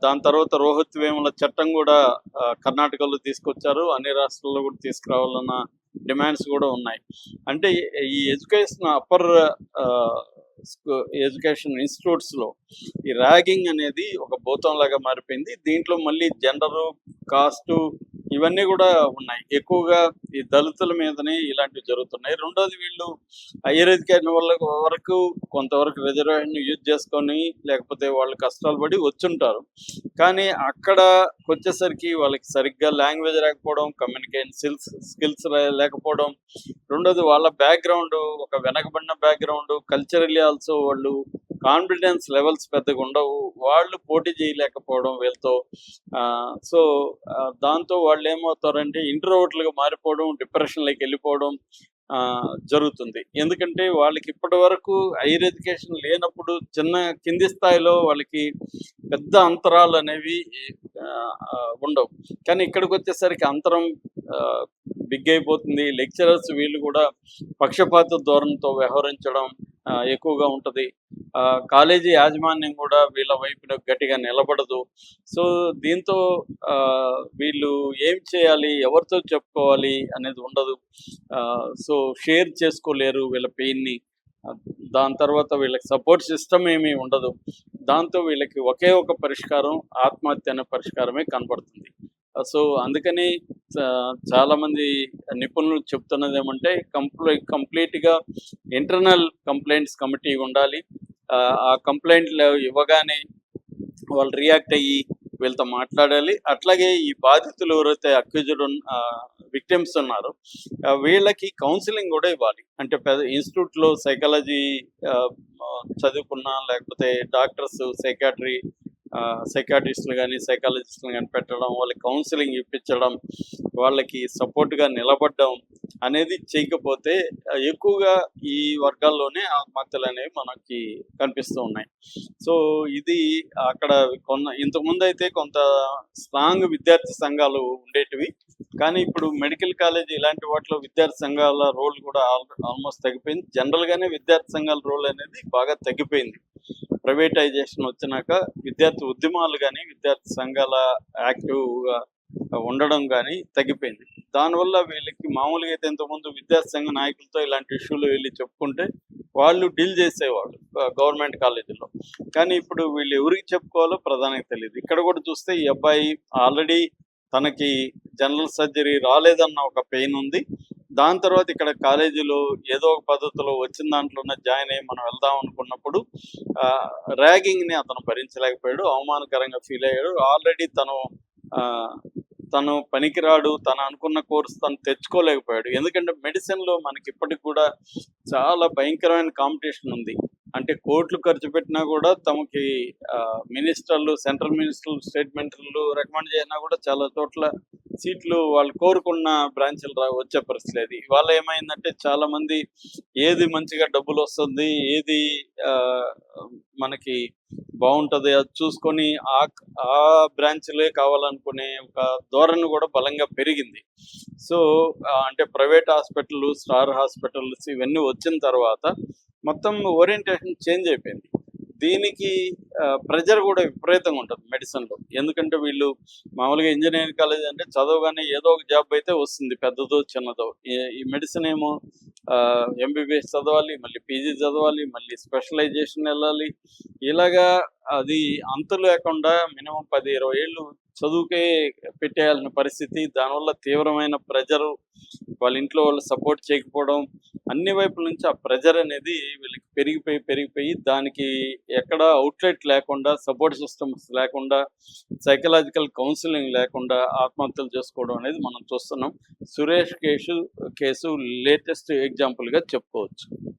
దాని తర్వాత రోహిత్ వేముల చట్టం గూడా కర్ణాటకలో తీసుకొచ్చారు. అన్ని రాష్ట్రాల్లో గూడా తీసుకురావాలన్న డిమాండ్స్ గూడా ఉన్నాయి. అంటే ఈ ఎడ్యుకేషన్ అప్పర్ ఆహ్, స్కూ ఎడ్యుకేషన్ ఇన్‌స్టిట్యూట్స్‌లో ఈ ర్యాగింగ్ అనేది ఒక భూతంలాగా మారిపోయింది. దీంట్లో మళ్ళీ జెండరు, కాస్టు ఇవన్నీ గూడా ఉన్నాయి. ఎక్కువగా ఈ దళితుల మీదనే ఇలాంటివి జరుగుతున్నాయి. రెండోది వీళ్ళు హైయర్ ఎడ్యుకేషన్ వరకు కొంతవరకు రిజర్వేషన్ యూజ్ చేసుకొని, లేకపోతే వాళ్ళు కష్టాలు పడి వచ్చుంటారు. కానీ అక్కడకొచ్చేసరికి వాళ్ళకి సరిగ్గా లాంగ్వేజ్ రాకపోవడం, కమ్యూనికేషన్ స్కిల్స్ లేకపోవడం, రెండోది వాళ్ళ బ్యాక్‌గ్రౌండు ఒక వెనకబడిన బ్యాక్‌గ్రౌండు, కల్చరల్లీ ఆల్సో వాళ్ళు కాన్ఫిడెన్స్ లెవెల్స్ పెద్దగా ఉండవు. వాళ్ళు పోటీ చేయలేకపోవడం వీళ్ళతో. సో, దాంతో వాళ్ళేమవుతారంటే ఇంట్రోవర్ట్‌లుగా మారిపోవడం, డిప్రెషన్‌లోకెళ్ళిపోవడం జరుగుతుంది. ఎందుకంటే వాళ్ళకి ఇప్పటివరకు హైయర్ ఎడ్యుకేషన్ లేనప్పుడు చిన్న కింది స్థాయిలో వాళ్ళకి పెద్ద అంతరాలనేవి ఉండవు. కానీ ఇక్కడికొచ్చేసరికి అంతరం ఆహ్, బిగ్ అయిపోతుంది. లెక్చరర్స్ వీళ్ళు కూడా పక్షపాత ధోరణితో వ్యవహరించడం ఎక్కువగా ఉంటది. కాలేజీ యాజమాన్యం కూడా వీళ్ళ వైపున గట్టిగా నిలబడదు. సో, దీంతో వీళ్ళు ఏం చేయాలి? ఎవరితో చెప్పుకోవాలి? అనేది ఉండదు. సో, షేర్ చేసుకోలేరు వీళ్ళ పెయిన్‌ని. ఆహ్, దాని తర్వాత వీళ్ళకి సపోర్ట్ సిస్టమ్ ఏమీ ఉండదు. దాంతో వీళ్ళకి ఒకే ఒక పరిష్కారం ఆత్మహత్య అనే పరిష్కారమే కనపడుతుంది. సో, అందుకని చాలామంది నిపుణులు చెప్తున్నదేమంటే కంప్లీట్‌గా ఇంటర్నల్ కంప్లెయింట్స్ కమిటీ ఉండాలి. ఆ కంప్లెయింట్లు ఇవ్వగానే వాళ్ళు రియాక్ట్ అయ్యి వీళ్ళతో మాట్లాడాలి. అట్లాగే ఈ బాధితులు ఎవరైతే విక్టిమ్స్ ఉన్నారో వీళ్ళకి కౌన్సెలింగ్ గూడా ఇవ్వాలి. అంటే పెద్ద ఇన్‌స్టిట్యూట్‌లో సైకాలజీ ఆహ్, ఆహ్, చదువుకున్న లేకపోతే డాక్టర్స్, సైకాట్రిస్ట్‌లు గాని, సైకాలజిస్ట్‌లు గాని పెట్టడం, వాళ్ళకి కౌన్సెలింగ్ ఇప్పించడం, వాళ్ళకి సపోర్ట్‌గా నిలబడడం అనేది చేయకపోతే ఎక్కువగా ఈ వర్గాల్లోనే ఆత్మహత్యలనేవి మనకి కనిపిస్తూ ఉన్నాయి. సో, ఇది అక్కడ ఇంతకుముందయితే కొంత స్ట్రాంగ్ విద్యార్థి సంఘాలు ఉండేటివి. కానీ ఇప్పుడు మెడికల్ కాలేజ్ ఇలాంటి వాటిలో విద్యార్థి సంఘాల రోల్ కూడా ఆల్మోస్ట్ తగ్గిపోయింది. జనరల్‌గానే విద్యార్థి సంఘాల రోల్ అనేది బాగా తగ్గిపోయింది. ప్రైవేటైజేషన్ వచ్చినాక విద్యార్థి ఉద్యమాలు గాని, విద్యార్థి సంఘాల యాక్టివ్‌గా ఉండడం గాని తగ్గిపోయింది. దానివల్ల వీళ్ళకి మామూలుగా అయితే ఇంతకుముందు విద్యార్థి సంఘ నాయకులతో ఇలాంటి ఇష్యూలు వెళ్లి చెప్పుకుంటే వాళ్ళు డీల్ చేసేవాళ్ళు గవర్నమెంట్ కాలేజీల్లో. కానీ ఇప్పుడు వీళ్ళు ఎవరికి చెప్పుకోవాలో ప్రధానికి తెలీదు. ఇక్కడ కూడా చూస్తే ఈ అబ్బాయి ఆల్రెడీ తనకి జనరల్ సర్జరీ రాలేదన్న ఒక పెయిన్ ఉంది. దాని తర్వాత ఇక్కడ కాలేజీలో ఏదో ఒక పద్ధతిలో వచ్చిన దాంట్లోనే జాయిన్ అయ్యి మనం వెళ్దాం అనుకున్నప్పుడు ర్యాగింగ్‌ని అతను భరించలేకపోయాడు. అవమానకరంగా ఫీల్ అయ్యాడు. ఆల్రెడీ ఆహ్, తను పనికిరాడు. తను అనుకున్న కోర్స్ తను తెచ్చుకోలేకపోయాడు. ఎందుకంటే మెడిసిన్‌లో మనకి ఇప్పటికి కూడా చాలా భయంకరమైన కాంపిటీషన్ ఉంది. అంటే కోట్లు ఖర్చు పెట్టినా కూడా తమకి మినిస్టర్లు, సెంట్రల్ మినిస్టర్లు, స్టేట్ మినిస్టర్లు రికమెండ్ చేసినా కూడా చాలా చోట్ల సీట్లు వాళ్ళు కోరుకున్న బ్రాంచ్‌లు వచ్చే పరిస్థితి లేదు. ఇవాళ ఏమైందంటే చాలామంది ఏది మంచిగా డబ్బులొస్తుంది, ఏది ఆహ్, మనకి బావుంటది అది చూసుకొని ఆ బ్రాంచ్‌లే కావాలనుకునే ఒక ధోరణి కూడా బలంగా పెరిగింది. సో, అంటే ప్రైవేట్ హాస్పిటల్లు, స్టార్ హాస్పిటల్స్ ఇవన్నీ వచ్చిన తర్వాత మొత్తం ఓరియంటేషన్ చేంజ్ అయిపోయింది. దీనికి ప్రెషర్ కూడా విపరీతంగా ఉంటది మెడిసిన్‌లో. ఎందుకంటే వీళ్ళు మామూలుగా ఇంజినీరింగ్ కాలేజ్ అంటే చదవగానే ఏదో ఒక జాబ్ అయితే వస్తుంది. పెద్దదో, చిన్నదో. ఈ మెడిసిన్ ఏమో ఎంబీబీఎస్ చదవాలి, మళ్ళీ పీజీ చదవాలి, మళ్ళీ స్పెషలైజేషన్ ఎళ్ళాలి. ఇలాగా అది అంతు లేకుండా మినిమమ్ 10, 20 ఏళ్ళు చదువుకే పెట్టేయాల్సిన పరిస్థితి. దానివల్ల తీవ్రమైన ప్రెషరు, వాళ్ళ ఇంట్లో వాళ్ళు సపోర్ట్ చేయకపోవడం, అన్ని వైపుల నుంచి ఆ ప్రెషర్ అనేది వీళ్ళకి పెరిగిపోయి దానికి ఎక్కడ అవుట్‌లెట్ లేకుండా, సపోర్ట్ సిస్టమ్స్ లేకుండా, సైకలాజికల్ కౌన్సెలింగ్ లేకుండా ఆత్మహత్యలు చేసుకోవడం అనేది మనం చూస్తున్నాం. సురేష్ కేసు లేటెస్ట్ ఎగ్జాంపుల్‌గా చెప్పుకోవచ్చు.